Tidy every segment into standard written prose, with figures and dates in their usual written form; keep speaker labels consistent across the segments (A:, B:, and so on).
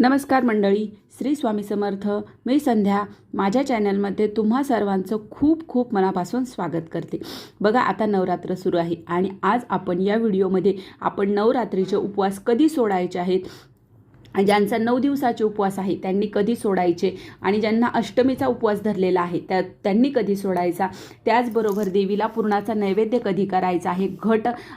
A: नमस्कार मंडळी, श्री स्वामी समर्थ. मी संध्या माझ्या चॅनलमध्ये तुम्हा सर्वांचं खूप खूप मनापासून स्वागत करते. बघा, आता नवरात्र सुरू आहे आणि आज आपण या व्हिडिओमध्ये आपण नवरात्रीचे उपवास कधी सोडायचे आहेत, ज्यांचा 9 दिवसाचे उपवास आहे त्यांनी कधी सोडायचे आणि ज्यांना अष्टमीचा उपवास धरलेला आहे त्यांनी कधी सोडायचा, त्याचबरोबर देवीला पुरणाचा नैवेद्य कधी करायचा आहे,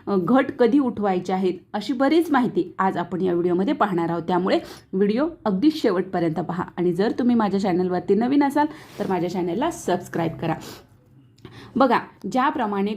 A: घट कधी उठवायचे आहेत, अशी बरीच माहिती आज आपण या व्हिडिओमध्ये पाहणार आहोत. त्यामुळे व्हिडिओ अगदी शेवटपर्यंत पहा आणि जर तुम्ही माझ्या चॅनलवरती नवीन असाल तर माझ्या चॅनलला सबस्क्राईब करा. बघा, ज्याप्रमाणे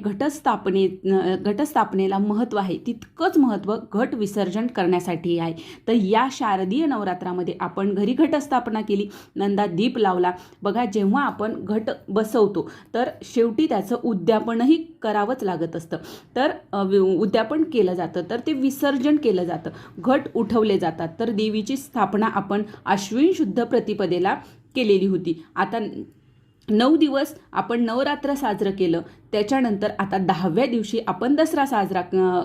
A: घटस्थापनेला महत्त्व आहे तितकंच महत्त्व घट विसर्जन करण्यासाठी आहे. तर या शारदीय नवरात्रामध्ये आपण घरी घटस्थापना केली, नंदा दीप लावला. बघा, जेव्हा आपण घट बसवतो तर शेवटी त्याचं उद्यापनही करावंच लागत असतं. तर उद्यापन केलं जातं, तर ते विसर्जन केलं जातं, घट उठवले जातात. तर देवीची स्थापना आपण आश्विन शुद्ध प्रतिपदेला केलेली होती. आता 9 दिवस आपण नवरात्र साजरं केलं, त्याच्यानंतर आता 10व्या दिवशी आपण दसरा साजरा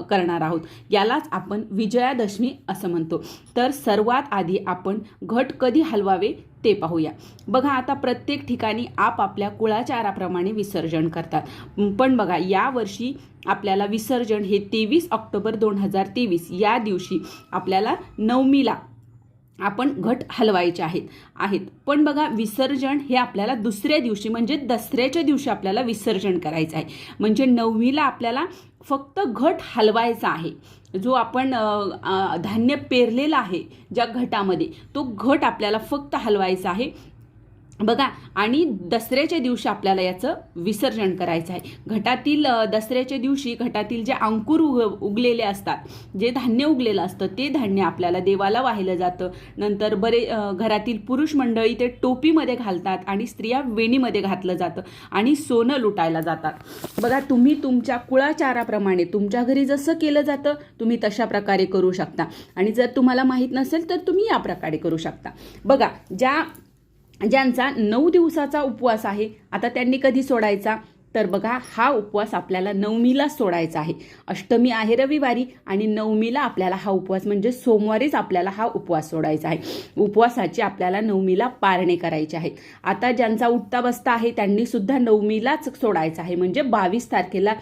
A: करणार आहोत. यालाच आपण विजयादशमी असं म्हणतो. तर सर्वात आधी आपण घट कधी हलवावे ते पाहूया. बघा, आता प्रत्येक ठिकाणी आपापल्या कुळाचाराप्रमाणे विसर्जन करतात. पण बघा, यावर्षी आपल्याला विसर्जन हे 23 ऑक्टोबर 2023 या दिवशी आपल्याला नवमीला आपण घट हलवायचे आहेत. पण बघा, विसर्जन हे आपल्याला दुसऱ्या दिवशी म्हणजे दसऱ्याच्या दिवशी आपल्याला विसर्जन करायचं आहे. म्हणजे नवमीला आपल्याला फक्त घट हलवायचा आहे. जो आपण धान्य पेरलेला आहे ज्या घटामध्ये, तो घट आपल्याला फक्त हलवायचा आहे. बघा, आणि दसऱ्याच्या दिवशी आपल्याला याचं विसर्जन करायचं आहे. दसऱ्याच्या दिवशी घटातील जे अंकुर उगलेले असतात, जे धान्य उगलेलं असतं, ते धान्य आपल्याला देवाला वाहिलं जातं. नंतर घरातील पुरुष मंडळी ते टोपीमध्ये घालतात आणि स्त्रिया वेणीमध्ये घातलं जातं आणि सोनं लुटायला जातात. बघा, तुम्ही तुमच्या कुळाचाराप्रमाणे तुमच्या घरी जसं केलं जातं तुम्ही तशा प्रकारे करू शकता आणि जर तुम्हाला माहीत नसेल तर तुम्ही या प्रकारे करू शकता. बघा, ज्यांचा 9 दिवसाचा उपवास आहे, आता त्यांनी कधी सोडायचा, तर बघा, हा उपवास आपल्याला नवमीला सोडायचा आहे. अष्टमी आहे रविवारी आणि नवमीला आपल्याला हा उपवास म्हणजे सोमवारीच आपल्याला हा उपवास सोडायचा आहे. उपवासाची आपल्याला नवमीला पारणे करायचे आहेत. आता ज्यांचा उठता बसता आहे त्यांनी सुद्धा नवमीलाच सोडायचा आहे. म्हणजे 22 तारखेला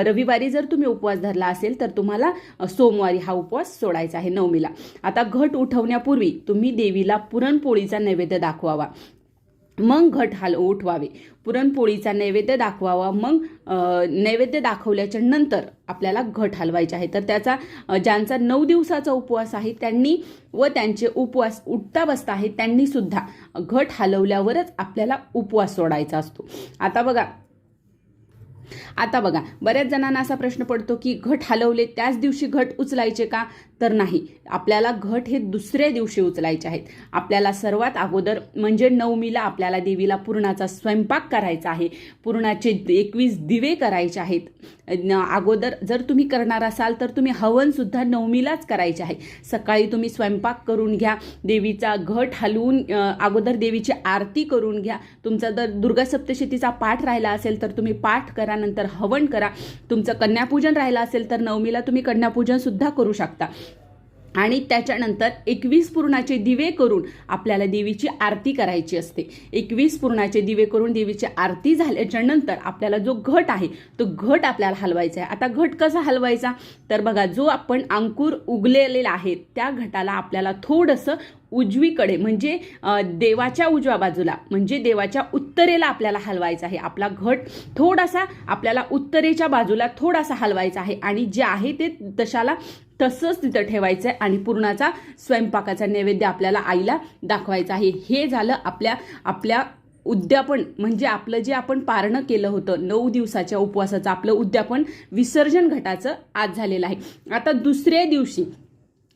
A: रविवारी जर तुम्ही उपवास धरला असेल तर तुम्हाला सोमवारी हा उपवास सोडायचा आहे नवमीला. आता घट उठवण्यापूर्वी तुम्ही देवीला पुरणपोळीचा नैवेद्य दाखवावा, मग घट उठवावे. पुरणपोळीचा नैवेद्य दाखवावा, मग नैवेद्य दाखवल्याच्या नंतर आपल्याला घट हलवायचे आहे. तर ज्यांचा 9 दिवसाचा उपवास आहे त्यांनी व त्यांचे उपवास उठता बसता आहे त्यांनी सुद्धा घट हलवल्यावरच आपल्याला उपवास सोडायचा असतो. आता बघा, बऱ्याच जणांना असा प्रश्न पडतो की घट हलवले त्याच दिवशी घट उचलायचे का? तर नाही, आपल्याला घट हे दुसऱ्या दिवशी उचलायचे आहेत. आपल्याला सर्वात अगोदर म्हणजे नवमीला आपल्याला देवीला पुरणाचा स्वयंपाक करायचा आहे. पुरणाचे 21 दिवे करायचे आहेत. अगोदर जर तुम्ही करणार असाल तर तुम्ही हवन सुद्धा नवमीलाच करायचे आहे. सकाळी तुम्ही स्वयंपाक करून घ्या, देवीचा घट हलवून अगोदर देवीची आरती करून घ्या. तुमचा जर दुर्गा सप्तशतीचा पाठ राहिला असेल तर तुम्ही पाठ करा, नंतर हवन करा. तुमचं कन्यापूजन राहिलं असेल तर नवमीला तुम्ही कन्यापूजन सुद्धा करू शकता. आणि त्याच्यानंतर 21 पुरणाचे दिवे करून आपल्याला देवीची आरती करायची असते. 21 पुरणाचे दिवे करून देवीची आरती झाल्याच्या नंतर आपल्याला जो घट आहे तो घट आपल्याला हलवायचा आहे. आता घट कसा हलवायचा, तर बघा, जो आपण अंकुर उगलेला आहे त्या घटाला आपल्याला थोडंसं उजवीकडे म्हणजे देवाच्या उजव्या बाजूला म्हणजे देवाच्या उत्तरेला आपल्याला हलवायचा आहे. आपला घट थोडासा आपल्याला उत्तरेच्या बाजूला थोडासा हलवायचा आहे आणि जे आहे ते तसंच तिथं ठेवायचं आहे आणि पुरणाचा स्वयंपाकाचा नैवेद्य आपल्याला आईला दाखवायचा आहे. हे झालं आपल्या उद्यापन, म्हणजे आपलं जे आपण पारणं केलं होतं 9 दिवसाच्या उपवासाचं आपलं उद्यापन विसर्जन घटाचं आज झालेलं आहे. आता दुसऱ्या दिवशी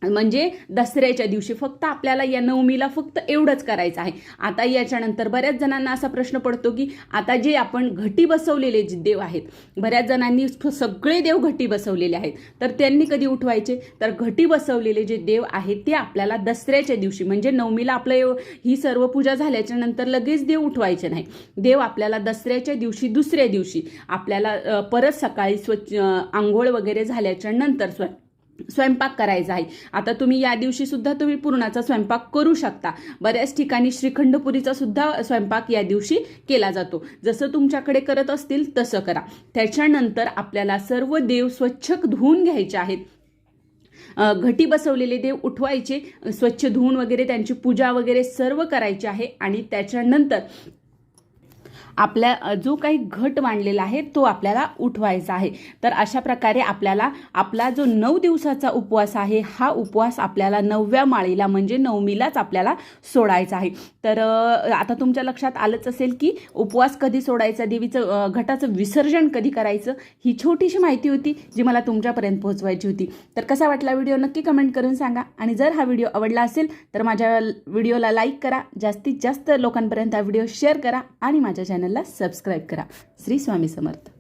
A: म्हणजे दसऱ्याच्या दिवशी फक्त आपल्याला या नवमीला फक्त एवढंच करायचं आहे. आता याच्यानंतर बऱ्याच जणांना असा प्रश्न पडतो की आता जे आपण घटी बसवलेले जे देव आहेत, बऱ्याच जणांनी सगळे देव घटी बसवलेले आहेत, तर त्यांनी कधी उठवायचे, तर घटी बसवलेले जे देव आहेत ते आपल्याला दसऱ्याच्या दिवशी म्हणजे नवमीला आपलं ही सर्व पूजा झाल्याच्या नंतर लगेच देव उठवायचे नाही. देव आपल्याला दसऱ्याच्या दिवशी दुसऱ्या दिवशी आपल्याला परत सकाळी स्वच्छ आंघोळ वगैरे झाल्याच्या नंतर स्वयंपाक करायचा आहे. आता तुम्ही या दिवशी सुद्धा तुम्ही पुरणाचा स्वयंपाक करू शकता. बऱ्याच ठिकाणी श्रीखंडपुरीचा सुद्धा स्वयंपाक या दिवशी केला जातो. जसं तुमच्याकडे करत असतील तसं करा. त्याच्यानंतर आपल्याला सर्व देव स्वच्छ धुवून घ्यायचे आहेत. घटी बसवलेले देव उठवायचे, स्वच्छ धुवून वगैरे त्यांची पूजा वगैरे सर्व करायची आहे. आणि त्याच्यानंतर आपल्या जो काही घट मांडलेला आहे तो आपल्याला उठवायचा आहे. तर अशा प्रकारे आपल्याला आपला जो 9 दिवसाचा उपवास आहे हा उपवास आपल्याला 9व्या माळीला म्हणजे नवमीलाच आपल्याला सोडायचा आहे. तर आता तुमच्या लक्षात आलंच असेल की उपवास कधी सोडायचा, देवीचं घटाचं विसर्जन कधी करायचं, ही छोटीशी माहिती होती जी मला तुमच्यापर्यंत पोहोचवायची होती. तर कसा वाटला व्हिडिओ नक्की कमेंट करून सांगा. आणि जर हा व्हिडिओ आवडला असेल तर माझ्या व्हिडिओला लाईक करा, जास्तीत जास्त लोकांपर्यंत हा व्हिडिओ शेअर करा आणि माझ्या चॅनलला सबस्क्राईब करा. श्री स्वामी समर्थ.